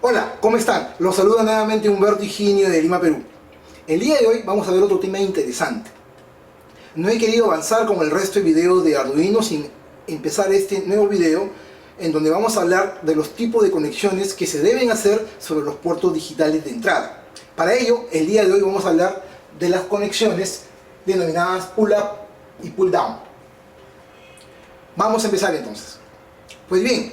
Hola, ¿cómo están? Los saluda nuevamente Humberto Higinio de Lima, Perú. El día de hoy vamos a ver otro tema interesante. No he querido avanzar con el resto de videos de Arduino sin empezar este nuevo video en donde vamos a hablar de los tipos de conexiones que se deben hacer sobre los puertos digitales de entrada. Para ello, el día de hoy vamos a hablar de las conexiones denominadas pull-up y pull-down. Vamos a empezar entonces. Pues bien,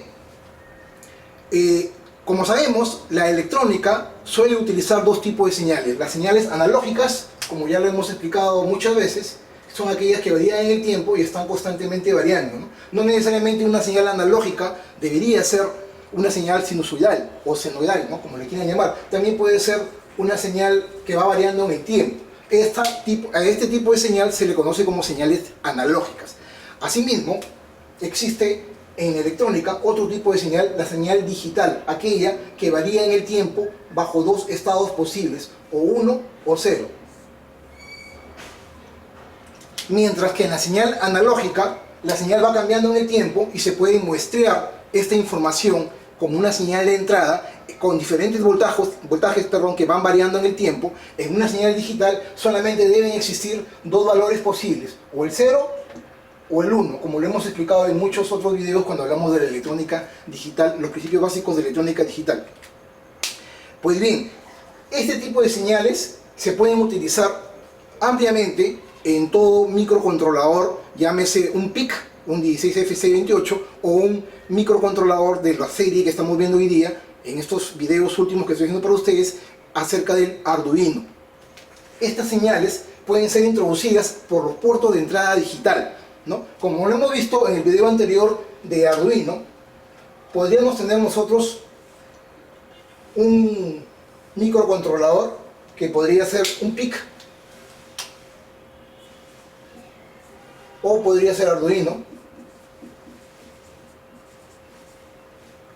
como sabemos, la electrónica suele utilizar dos tipos de señales. Las señales analógicas, como ya lo hemos explicado muchas veces, son aquellas que varían en el tiempo y están constantemente variando, No necesariamente una señal analógica debería ser una señal sinusoidal o senoidal, como le quieran llamar. También puede ser una señal que va variando en el tiempo. A este tipo de señal se le conoce como señales analógicas. Asimismo, existe en electrónica otro tipo de señal, la señal digital, aquella que varía en el tiempo bajo dos estados posibles, o 1 o 0. Mientras que en la señal analógica, la señal va cambiando en el tiempo y se puede muestrear esta información como una señal de entrada con diferentes voltajes que van variando en el tiempo. En una señal digital solamente deben existir dos valores posibles, o el 0 o el 1, como lo hemos explicado en muchos otros videos cuando hablamos de la electrónica digital, los principios básicos de electrónica digital. Pues bien, este tipo de señales se pueden utilizar ampliamente en todo microcontrolador, llámese un PIC, un 16F628, o un microcontrolador de la serie que estamos viendo hoy día, en estos videos últimos que estoy haciendo para ustedes, acerca del Arduino. Estas señales pueden ser introducidas por los puertos de entrada digital, Como lo hemos visto en el video anterior de Arduino, podríamos tener nosotros un microcontrolador que podría ser un PIC, o podría ser Arduino,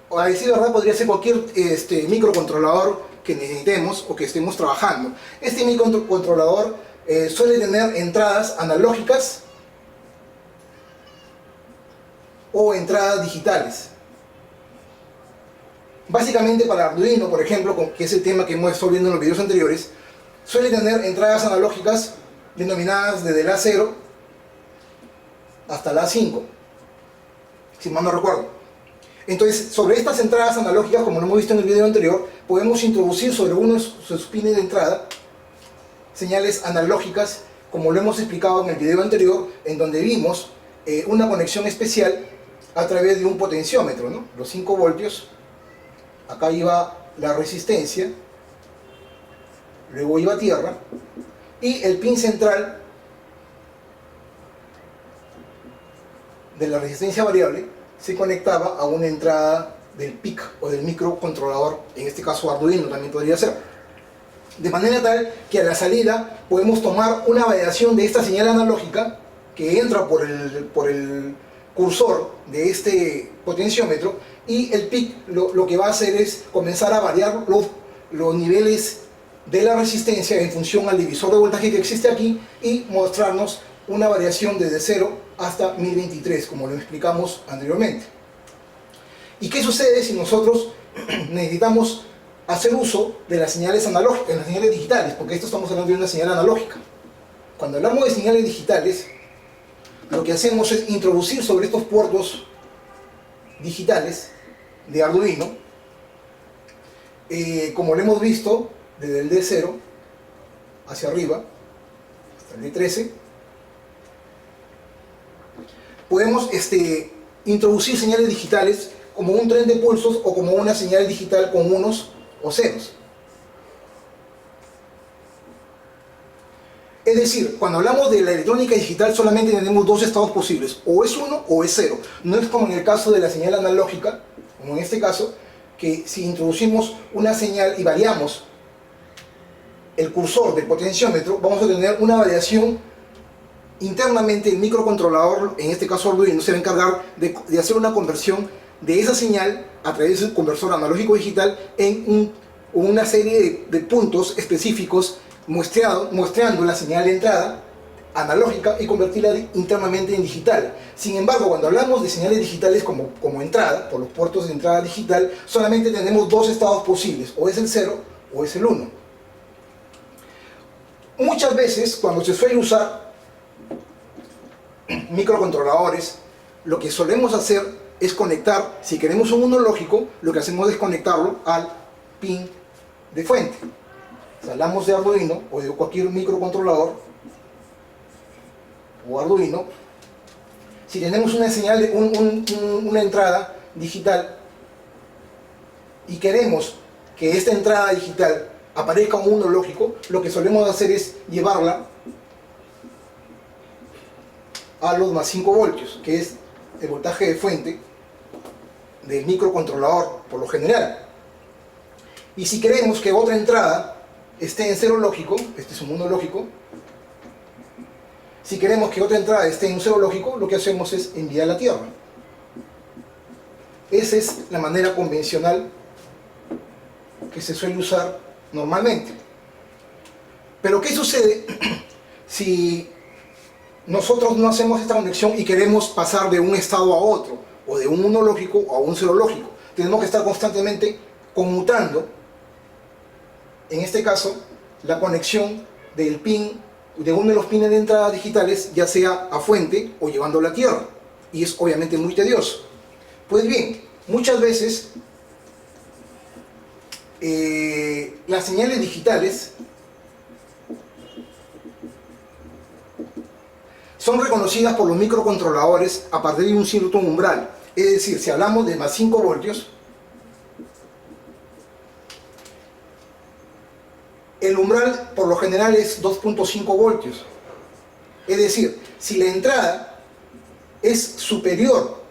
o a decir verdad podría ser cualquier microcontrolador que necesitemos o que estemos trabajando. Este microcontrolador suele tener entradas analógicas o entradas digitales. Básicamente para Arduino, por ejemplo, que es el tema que hemos estado viendo en los videos anteriores, suele tener entradas analógicas denominadas desde la 0 hasta la 5, si mal no recuerdo. Entonces, sobre estas entradas analógicas, como lo hemos visto en el video anterior, podemos introducir sobre uno de sus pines de entrada señales analógicas, como lo hemos explicado en el video anterior, en donde vimos una conexión especial a través de un potenciómetro, Los 5 voltios, acá iba la resistencia, luego iba tierra, y el pin central de la resistencia variable se conectaba a una entrada del PIC o del microcontrolador, en este caso Arduino también podría ser. De manera tal que a la salida podemos tomar una variación de esta señal analógica que entra por el cursor de este potenciómetro, y el PIC lo que va a hacer es comenzar a variar los niveles de la resistencia en función al divisor de voltaje que existe aquí y mostrarnos una variación desde 0 hasta 1023, como lo explicamos anteriormente. ¿Y qué sucede si nosotros necesitamos hacer uso de las señales analógicas, de las señales digitales? Porque esto estamos hablando de una señal analógica. Cuando hablamos de señales digitales, lo que hacemos es introducir sobre estos puertos digitales de Arduino, como lo hemos visto, desde el D0 hacia arriba hasta el D13, podemos introducir señales digitales como un tren de pulsos o como una señal digital con unos o ceros. Es decir, cuando hablamos de la electrónica digital solamente tenemos dos estados posibles, o es 1 o es 0. No es como en el caso de la señal analógica, como en este caso, que si introducimos una señal y variamos el cursor del potenciómetro, vamos a tener una variación internamente. El microcontrolador, en este caso Arduino, se va a encargar de hacer una conversión de esa señal a través del conversor analógico digital en una serie de puntos específicos, mostrando la señal de entrada analógica y convertirla internamente en digital. Sin embargo, cuando hablamos de señales digitales como entrada, por los puertos de entrada digital, solamente tenemos dos estados posibles, o es el 0 o es el 1. Muchas veces, cuando se suele usar microcontroladores, lo que solemos hacer es conectar, si queremos un 1 lógico, lo que hacemos es conectarlo al pin de fuente. Si hablamos de Arduino o de cualquier microcontrolador o Arduino, si tenemos una señal, una entrada digital y queremos que esta entrada digital aparezca un 1 lógico, lo que solemos hacer es llevarla a los más 5 voltios, que es el voltaje de fuente del microcontrolador por lo general. Y si queremos que otra entrada esté en 0 lógico, este es un 1 lógico, si queremos que otra entrada esté en un 0 lógico, lo que hacemos es enviar a la tierra. Esa es la manera convencional que se suele usar normalmente. Pero ¿qué sucede si nosotros no hacemos esta conexión y queremos pasar de un estado a otro, o de un 1 lógico a un 0 lógico? Tenemos que estar constantemente conmutando, en este caso, la conexión del pin, de uno de los pines de entrada digitales, ya sea a fuente o llevándolo a tierra, y es obviamente muy tedioso. Pues bien, muchas veces las señales digitales son reconocidas por los microcontroladores a partir de un cierto umbral. Es decir, si hablamos de más 5 voltios, el umbral por lo general es 2.5 voltios. Es decir, si la entrada es superior,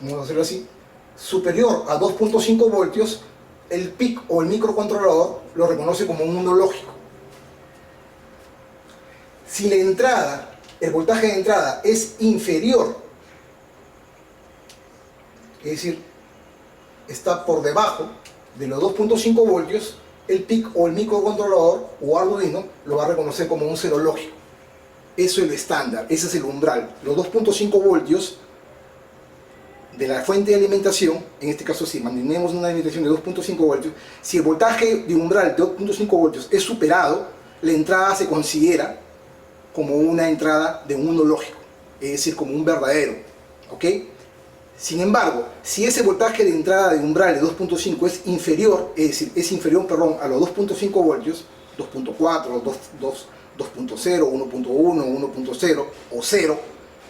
vamos a hacerlo así, superior a 2.5 voltios, el PIC o el microcontrolador lo reconoce como un 1 lógico. Si la entrada, el voltaje de entrada es inferior, es decir, está por debajo de los 2.5 voltios, el PIC o el microcontrolador o Arduino lo va a reconocer como un 0 lógico. Eso es el estándar, ese es el umbral. Los 2.5 voltios de la fuente de alimentación, en este caso si mantenemos una alimentación de 2.5 voltios, si el voltaje de umbral de 2.5 voltios es superado, la entrada se considera como una entrada de un 1 lógico, es decir, como un verdadero, ¿ok? Sin embargo, si ese voltaje de entrada de umbral de 2.5 es inferior, es decir, es inferior, a los 2.5 voltios, 2.4, 2.0, 1.1, 1.0 o 0,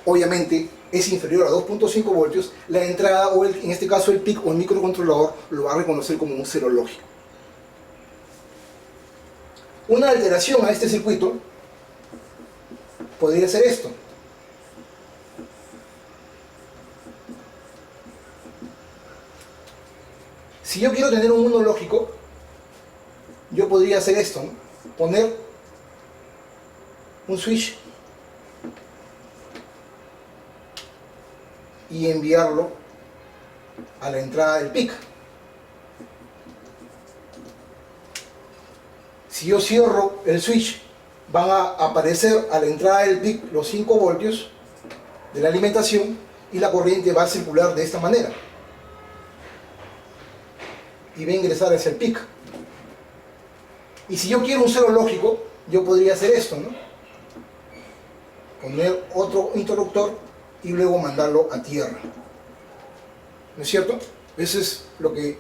obviamente es inferior a 2.5 voltios, la entrada, o en este caso el PIC o el microcontrolador, lo va a reconocer como un 0 lógico. Una alteración a este circuito podría ser esto. Si yo quiero tener un 1 lógico, yo podría hacer esto, ¿no? Poner un switch y enviarlo a la entrada del PIC. Si yo cierro el switch, van a aparecer a la entrada del PIC los 5 voltios de la alimentación y la corriente va a circular de esta manera y va a ingresar hacia el PIC. Y si yo quiero un 0 lógico, yo podría hacer esto, ¿no? Poner otro interruptor y luego mandarlo a tierra. ¿No es cierto? Eso es lo que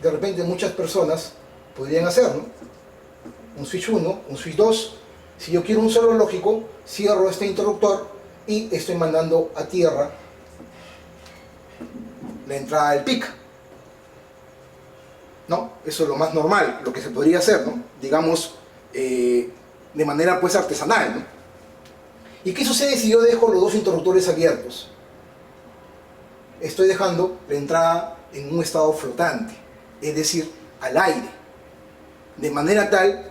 de repente muchas personas podrían hacer, ¿no? Un switch 1, un switch 2. Si yo quiero un 0 lógico, cierro este interruptor y estoy mandando a tierra la entrada del PIC. ¿No? Eso es lo más normal, lo que se podría hacer, ¿no? Digamos, de manera pues artesanal, ¿no? ¿Y qué sucede si yo dejo los dos interruptores abiertos? Estoy dejando la entrada en un estado flotante, es decir, al aire, de manera tal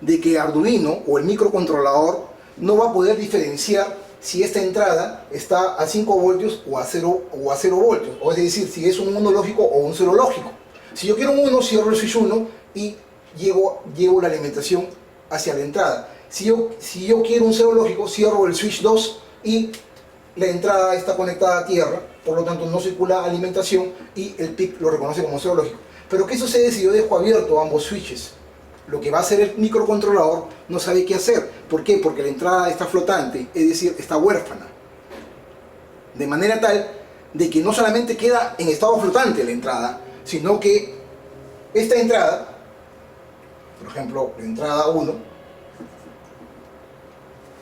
de que Arduino o el microcontrolador no va a poder diferenciar si esta entrada está a 5 voltios o a 0 voltios, o es decir, si es un 1 lógico o un 0 lógico. Si yo quiero un 1, cierro el switch 1 y llevo la alimentación hacia la entrada. Si yo quiero un cero lógico, cierro el switch 2 y la entrada está conectada a tierra, por lo tanto no circula alimentación y el PIC lo reconoce como cero lógico. Pero ¿qué sucede si yo dejo abierto ambos switches? Lo que va a hacer el microcontrolador no sabe qué hacer. ¿Por qué? Porque la entrada está flotante, es decir, está huérfana. De manera tal de que no solamente queda en estado flotante la entrada, sino que esta entrada, por ejemplo, la entrada 1,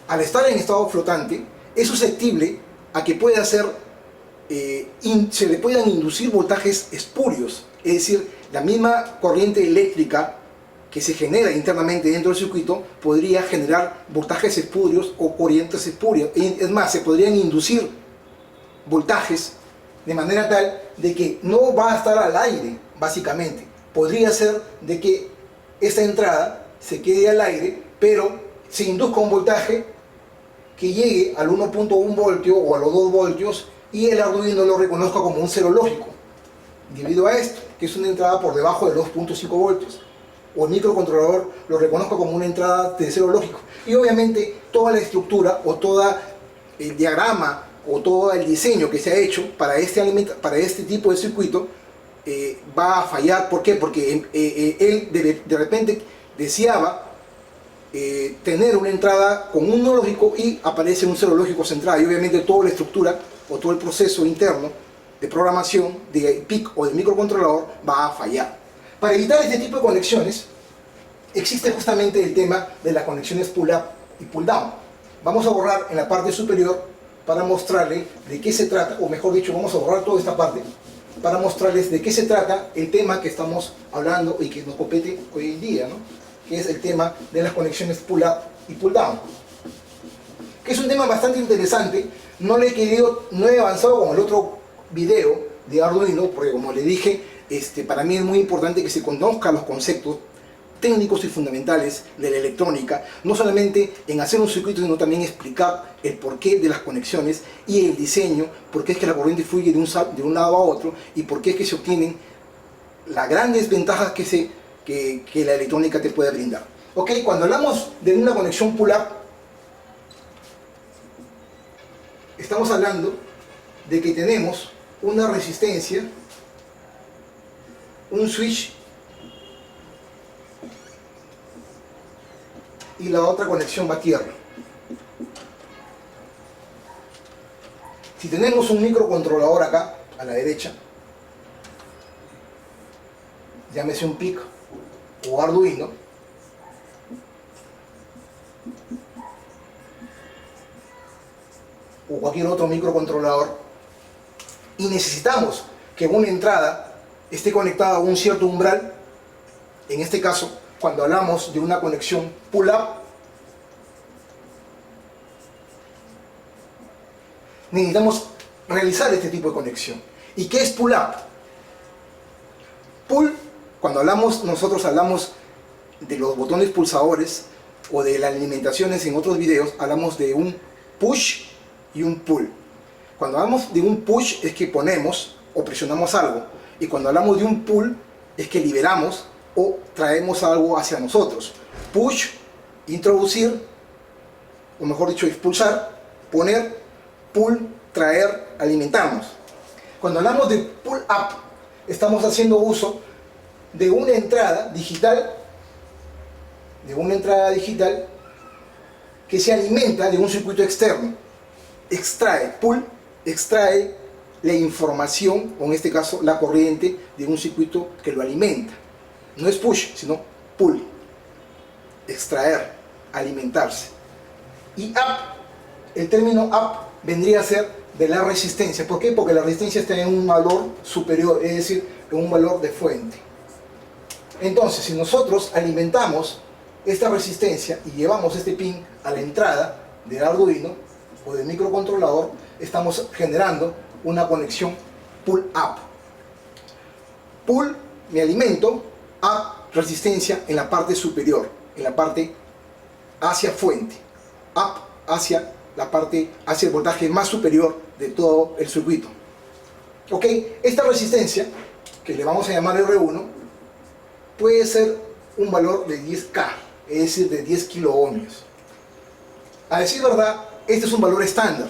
al estar en estado flotante, es susceptible a que pueda ser, se le puedan inducir voltajes espurios, es decir, la misma corriente eléctrica que se genera internamente dentro del circuito podría generar voltajes espurios o corrientes espurias. Es más, se podrían inducir voltajes de manera tal de que no va a estar al aire, básicamente. Podría ser de que esta entrada se quede al aire, pero se induzca un voltaje que llegue al 1.1 voltio o a los 2 voltios y el Arduino lo reconozca como un cero lógico, debido a esto, que es una entrada por debajo de 2.5 voltios. O el microcontrolador lo reconozca como una entrada de cero lógico. Y obviamente toda la estructura o todo el diagrama o todo el diseño que se ha hecho para este tipo de circuito va a fallar. ¿Por qué? Porque él de repente deseaba tener una entrada con un no lógico y aparece un cero lógico central, y obviamente toda la estructura o todo el proceso interno de programación de PIC o del microcontrolador va a fallar. Para evitar este tipo de conexiones existe justamente el tema de las conexiones pull-up y pull-down. Vamos a borrar en la parte superior para mostrarle de qué se trata, o mejor dicho, vamos a borrar toda esta parte para mostrarles de qué se trata el tema que estamos hablando y que nos compete hoy en día, ¿no? Que es el tema de las conexiones pull-up y pull-down, que es un tema bastante interesante. No he avanzado con el otro video de Arduino, porque como le dije, para mí es muy importante que se conozcan los conceptos técnicos y fundamentales de la electrónica, no solamente en hacer un circuito, sino también explicar el porqué de las conexiones y el diseño, por qué es que la corriente fluye de un lado a otro y por qué es que se obtienen las grandes ventajas que la electrónica te puede brindar. Ok, cuando hablamos de una conexión pull-up, estamos hablando de que tenemos una resistencia, un switch y la otra conexión va a tierra. Si tenemos un microcontrolador acá a la derecha, llámese un PIC o Arduino, o cualquier otro microcontrolador, y necesitamos que una entrada esté conectada a un cierto umbral, en este caso, cuando hablamos de una conexión pull-up, necesitamos realizar este tipo de conexión. ¿Y qué es pull-up? Pull, cuando nosotros hablamos de los botones pulsadores o de las alimentaciones en otros videos, hablamos de un push y un pull. Cuando hablamos de un push es que ponemos o presionamos algo, y cuando hablamos de un pull es que liberamos o traemos algo hacia nosotros. Push, introducir, o mejor dicho, expulsar, poner, pull, traer, alimentarnos. Cuando hablamos de pull up, estamos haciendo uso de una entrada digital, que se alimenta de un circuito externo. Pull extrae la información, o en este caso la corriente, de un circuito que lo alimenta. No es push, sino pull. Extraer, alimentarse. Y up, el término up vendría a ser de la resistencia. ¿Por qué? Porque la resistencia está en un valor superior, es decir, en un valor de fuente. Entonces, si nosotros alimentamos esta resistencia y llevamos este pin a la entrada del Arduino o del microcontrolador, estamos generando una conexión pull-up. Pull, me alimento, up, resistencia en la parte superior, en la parte hacia fuente, up hacia la parte, hacia el voltaje más superior de todo el circuito. Ok, esta resistencia, que le vamos a llamar R1, puede ser un valor de 10K, es decir, de 10 kiloohmios. A decir verdad, este es un valor estándar.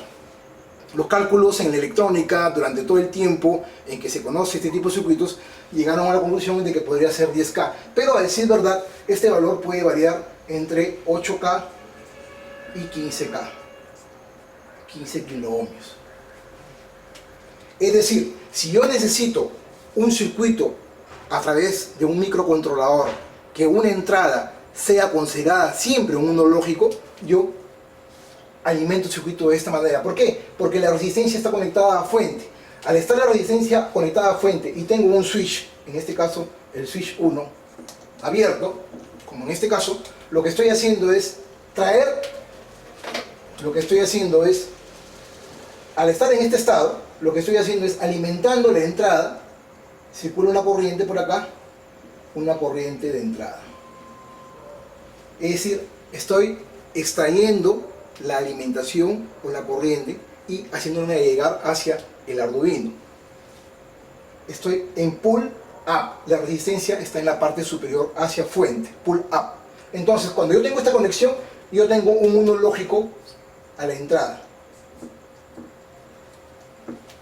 Los cálculos en la electrónica durante todo el tiempo en que se conoce este tipo de circuitos llegaron a la conclusión de que podría ser 10K. Pero a decir verdad, este valor puede variar entre 8K y 15K, 15 kiloohmios. Es decir, si yo necesito un circuito a través de un microcontrolador que una entrada sea considerada siempre un uno lógico, yo alimento el circuito de esta manera. ¿Por qué? Porque la resistencia está conectada a fuente. Al estar la resistencia conectada a fuente y tengo un switch, en este caso el switch 1, abierto, como en este caso, lo que estoy haciendo es al estar en este estado, lo que estoy haciendo es alimentando la entrada, circula una corriente por acá, una corriente de entrada. Es decir, estoy extrayendo la alimentación o la corriente y haciéndome llegar hacia el Arduino. Estoy en pull up, la resistencia está en la parte superior hacia fuente, pull up. Entonces, cuando yo tengo esta conexión, yo tengo un uno lógico a la entrada.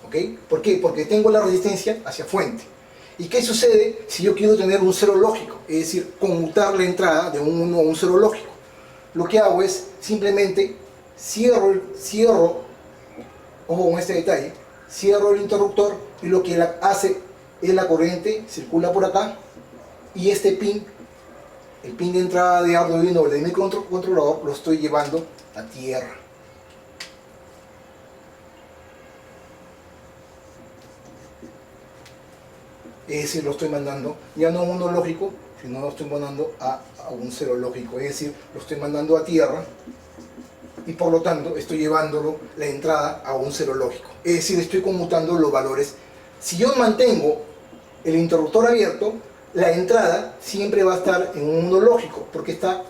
¿Ok? ¿Por qué? Porque tengo la resistencia hacia fuente. ¿Y qué sucede si yo quiero tener un cero lógico? Es decir, conmutar la entrada de un 1 a un 0 lógico. Lo que hago es simplemente cierro, ojo con este detalle, cierro el interruptor y lo que hace es la corriente circula por acá y este pin, el pin de entrada de Arduino o de microcontrolador, lo estoy llevando a tierra. Es decir, lo estoy mandando ya no a un 1 lógico, sino lo estoy mandando a un 0 lógico. Es decir, lo estoy mandando a tierra y por lo tanto estoy llevándolo la entrada a un 0 lógico. Es decir, estoy conmutando los valores. Si yo mantengo el interruptor abierto, la entrada siempre va a estar en un 1 lógico porque está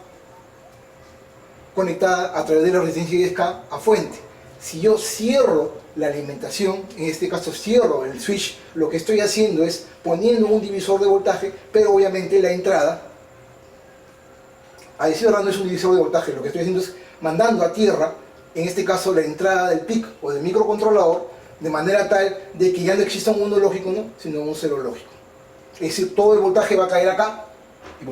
conectada a través de la resistencia 10K a fuente. Si yo cierro la alimentación, en este caso cierro el switch, lo que estoy haciendo es poniendo un divisor de voltaje, pero obviamente la entrada, a decir verdad no es un divisor de voltaje, lo que estoy haciendo es mandando a tierra, en este caso la entrada del PIC o del microcontrolador, de manera tal de que ya no exista un 1 lógico, ¿no?, sino un 0 lógico. Es decir, todo el voltaje va a caer acá, el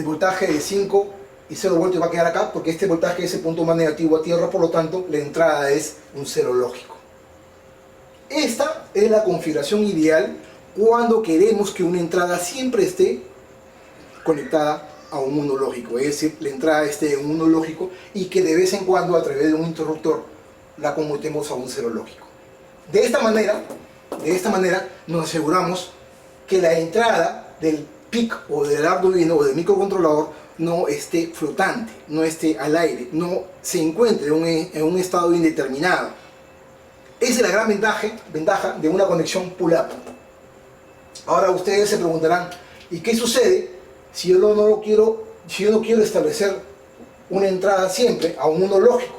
voltaje de 5 y 0 voltios va a quedar acá, porque este voltaje es el punto más negativo a tierra, por lo tanto la entrada es un 0 lógico. Esta es la configuración ideal cuando queremos que una entrada siempre esté conectada a un 1 lógico, es decir, la entrada esté en un 1 lógico y que de vez en cuando a través de un interruptor la conmutemos a un 0 lógico. De esta manera nos aseguramos que la entrada del PIC o del Arduino o del microcontrolador no esté flotante, no esté al aire, no se encuentre en un estado indeterminado. Esa es la gran ventaja de una conexión pull-up. Ahora ustedes se preguntarán, ¿y qué sucede si yo no quiero establecer una entrada siempre a un 1 lógico?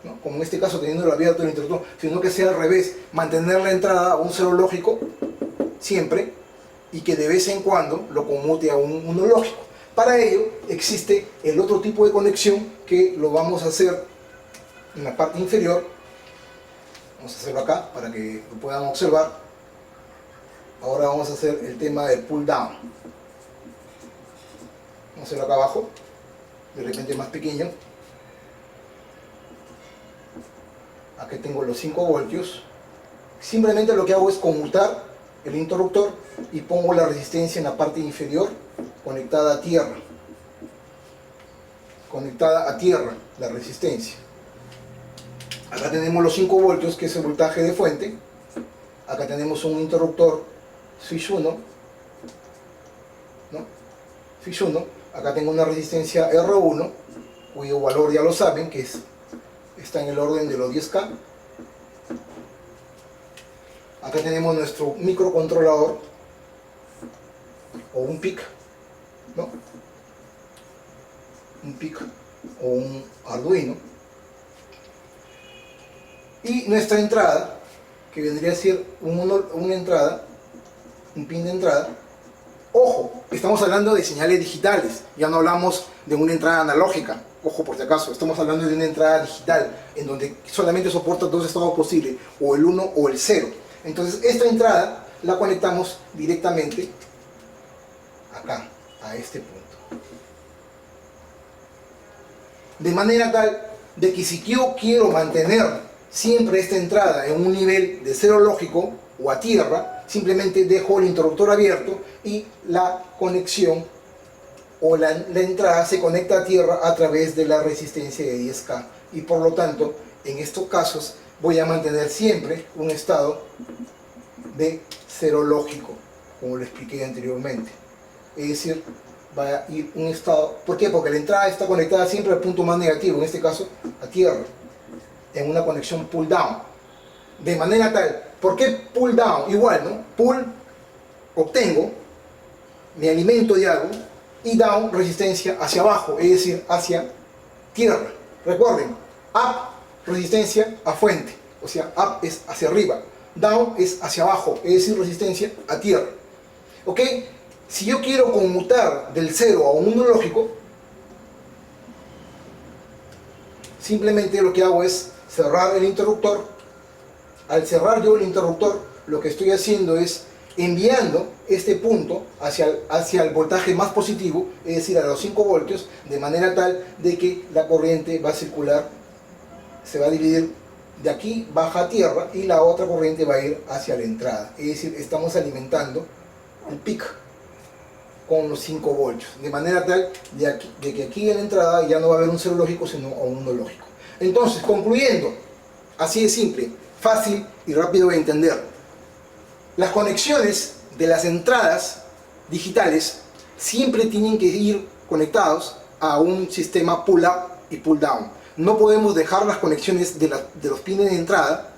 ¿No? Como en este caso teniendo abierto el interruptor, sino que sea al revés, mantener la entrada a un 0 lógico siempre y que de vez en cuando lo conmute a un 1 lógico. Para ello existe el otro tipo de conexión que lo vamos a hacer en la parte inferior. Vamos a hacerlo acá para que lo puedan observar. Ahora vamos a hacer el tema del pull down. Vamos a hacerlo acá abajo, de repente más pequeño. Aquí tengo los 5 voltios. Simplemente lo que hago es conmutar el interruptor y pongo la resistencia en la parte inferior conectada a tierra. Conectada a tierra la resistencia. Acá tenemos los 5 voltios, que es el voltaje de fuente. Acá tenemos un interruptor switch 1, ¿no? Switch 1. Acá tengo una resistencia R1, cuyo valor ya lo saben, que está en el orden de los 10K. Acá tenemos nuestro microcontrolador o un PIC, ¿no? Un PIC o un Arduino. Y nuestra entrada, que vendría a ser una entrada, un pin de entrada, Ojo, estamos hablando de señales digitales, ya no hablamos de una entrada analógica. Ojo, por si acaso, estamos hablando de una entrada digital en donde solamente soporta dos estados posibles, o el 1 o el 0. Entonces esta entrada la conectamos directamente acá, a este punto. De manera tal de que si yo quiero mantener siempre esta entrada en un nivel de cero lógico o a tierra, simplemente dejo el interruptor abierto y la conexión o la entrada se conecta a tierra a través de la resistencia de 10K, y por lo tanto en estos casos voy a mantener siempre un estado de cero lógico, como lo expliqué anteriormente. Es decir, va a ir un estado, ¿por qué? Porque la entrada está conectada siempre al punto más negativo, en este caso a tierra, en una conexión pull down. De manera tal, ¿por qué pull down? Igual, ¿no? Pull, obtengo, me alimento de algo, y down, resistencia hacia abajo, es decir, hacia tierra. Recuerden, up, resistencia a fuente, o sea, up es hacia arriba, down es hacia abajo, es decir, resistencia a tierra. ¿Ok? Si yo quiero conmutar del 0 a un 1 lógico, simplemente lo que hago es cerrar el interruptor. Al cerrar yo el interruptor, lo que estoy haciendo es enviando este punto hacia el voltaje más positivo, es decir, a los 5 voltios, de manera tal de que la corriente va a circular, se va a dividir de aquí, baja a tierra, y la otra corriente va a ir hacia la entrada. Es decir, estamos alimentando el pic con los 5 voltios, de manera tal de que aquí en la entrada ya no va a haber un cero lógico, sino un 1 lógico. Entonces, concluyendo, así de simple, fácil y rápido de entender. Las conexiones de las entradas digitales siempre tienen que ir conectados a un sistema pull up y pull down. No podemos dejar las conexiones de los pines de entrada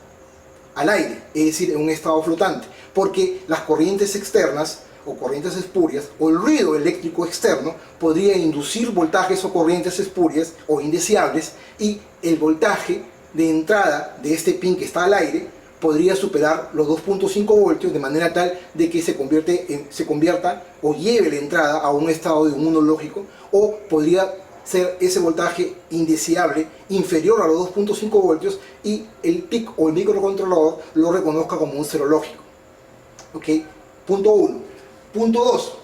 al aire, es decir, en un estado flotante, porque las corrientes externas o corrientes espurias o el ruido eléctrico externo podría inducir voltajes o corrientes espurias o indeseables, y el voltaje de entrada de este pin que está al aire podría superar los 2.5 voltios, de manera tal de que se convierta o lleve la entrada a un estado de un 1 lógico, o podría ser ese voltaje indeseable inferior a los 2.5 voltios y el PIC o el microcontrolador lo reconozca como un cero lógico. ¿Ok? Punto 1. Punto 2.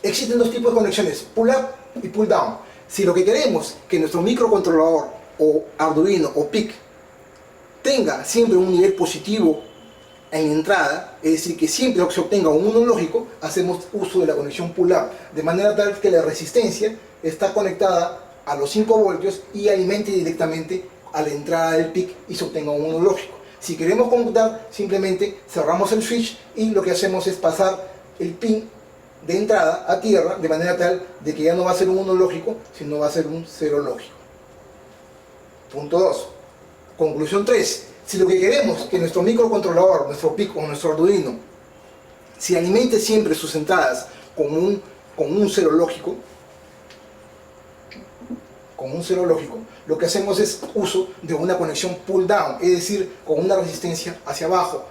Existen dos tipos de conexiones, pull up y pull down. Si lo que queremos que nuestro microcontrolador o Arduino o PIC tenga siempre un nivel positivo en entrada, es decir, que siempre se obtenga un 1 lógico, hacemos uso de la conexión pull-up, de manera tal que la resistencia está conectada a los 5 voltios y alimente directamente a la entrada del PIC y se obtenga un 1 lógico. Si queremos computar, simplemente cerramos el switch y lo que hacemos es pasar el pin de entrada a tierra, de manera tal de que ya no va a ser un 1 lógico, sino va a ser un 0 lógico. Punto 2. Conclusión 3. Si lo que queremos es que nuestro microcontrolador, nuestro PIC o nuestro Arduino se alimente siempre sus entradas con un cero lógico, lo que hacemos es uso de una conexión pull down, es decir, con una resistencia hacia abajo.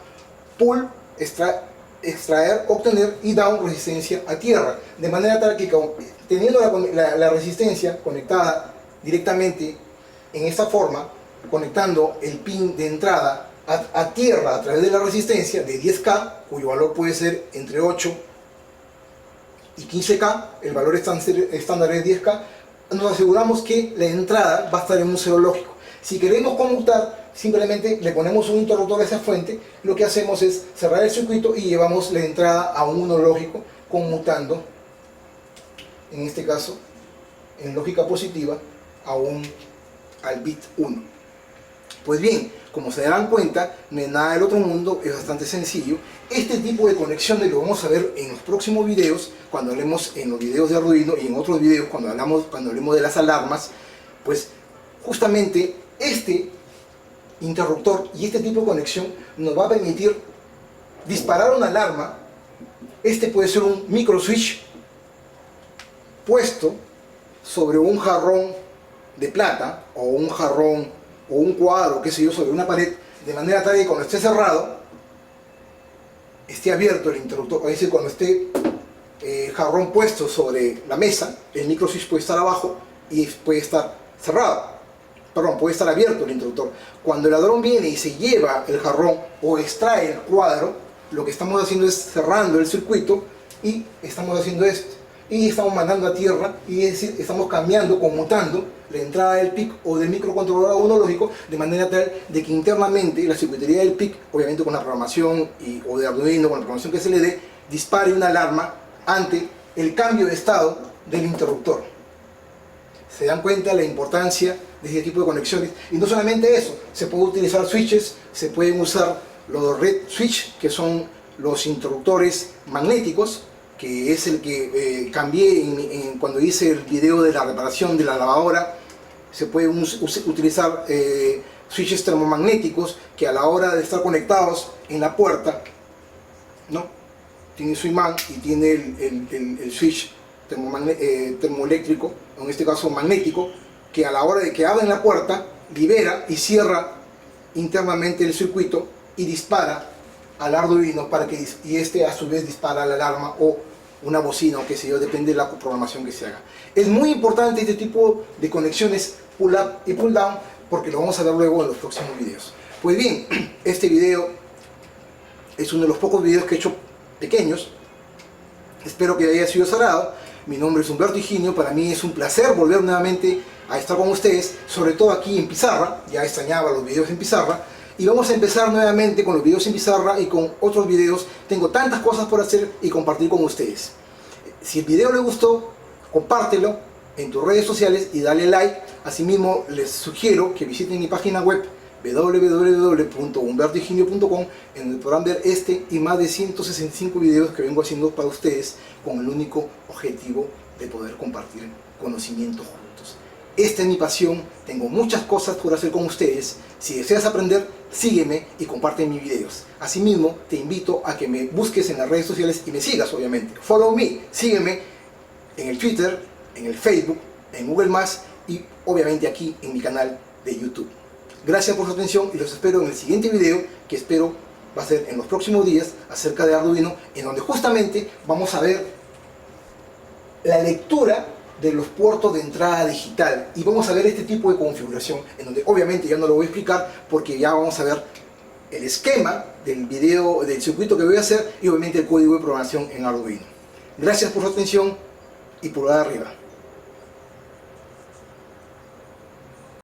Pull, extraer, obtener, y down, resistencia a tierra, de manera tal que teniendo la resistencia conectada directamente en esta forma, conectando el pin de entrada a tierra a través de la resistencia de 10K, cuyo valor puede ser entre 8 y 15K, el valor estándar es 10K, nos aseguramos que la entrada va a estar en un cero lógico. Si queremos conmutar, simplemente le ponemos un interruptor a esa fuente, lo que hacemos es cerrar el circuito y llevamos la entrada a un 1 lógico, conmutando, en este caso, en lógica positiva, al bit 1. Pues bien, como se darán cuenta, no es nada del otro mundo, es bastante sencillo. Este tipo de conexiones lo vamos a ver en los próximos videos, cuando hablemos en los videos de Arduino y en otros videos cuando hablemos de las alarmas. Pues justamente este interruptor y este tipo de conexión nos va a permitir disparar una alarma. Este puede ser un micro switch puesto sobre un jarrón de plata o un jarrón o un cuadro, qué sé yo, sobre una pared, de manera tal que cuando esté cerrado esté abierto el interruptor, es decir, cuando esté jarrón puesto sobre la mesa, el microswitch puede estar abajo y puede estar cerrado. Perdón, puede estar abierto el interruptor. Cuando el ladrón viene y se lleva el jarrón o extrae el cuadro, lo que estamos haciendo es cerrando el circuito y estamos haciendo esto. Y estamos mandando a tierra, y es decir, estamos cambiando, conmutando la entrada del PIC o del microcontrolador monológico de manera tal de que internamente la circuitería del PIC, obviamente con la programación o de Arduino, con la programación que se le dé, dispare una alarma ante el cambio de estado del interruptor. Se dan cuenta de la importancia de este tipo de conexiones. Y no solamente eso, se puede utilizar switches, se pueden usar los red switch, que son los interruptores magnéticos, que es el que cambié cuando hice el video de la reparación de la lavadora. Se pueden utilizar switches termomagnéticos que a la hora de estar conectados en la puerta, ¿no?, tiene su imán y tiene el switch termoeléctrico, en este caso magnético, que a la hora de que abren la puerta libera y cierra internamente el circuito y dispara al Arduino para que este a su vez dispara la alarma o una bocina o qué sé yo, depende de la programación que se haga. Es muy importante este tipo de conexiones pull up y pull down, porque lo vamos a ver luego en los próximos videos. Pues bien, este video es uno de los pocos videos que he hecho pequeños. Espero que haya sido sagrado. Mi nombre es Humberto Higinio. Para mí es un placer volver nuevamente a estar con ustedes, sobre todo aquí en pizarra. Ya extrañaba los videos en pizarra. Y vamos a empezar nuevamente con los videos en pizarra y con otros videos. Tengo tantas cosas por hacer y compartir con ustedes. Si el video les gustó, compártelo en tus redes sociales y dale like. Asimismo, les sugiero que visiten mi página web www.humbertohiginio.com, en donde podrán ver este y más de 165 videos que vengo haciendo para ustedes con el único objetivo de poder compartir conocimiento juntos. Esta es mi pasión, tengo muchas cosas por hacer con ustedes. Si deseas aprender, sígueme y comparte mis videos. Asimismo, te invito a que me busques en las redes sociales y me sigas, obviamente. Follow me, sígueme en el Twitter, en el Facebook, en Google+, y obviamente aquí en mi canal de YouTube. Gracias por su atención y los espero en el siguiente video, que espero va a ser en los próximos días, acerca de Arduino, en donde justamente vamos a ver la lectura de los puertos de entrada digital y vamos a ver este tipo de configuración, en donde obviamente ya no lo voy a explicar porque ya vamos a ver el esquema del video, del circuito que voy a hacer, y obviamente el código de programación en Arduino. Gracias por su atención y pulgar arriba.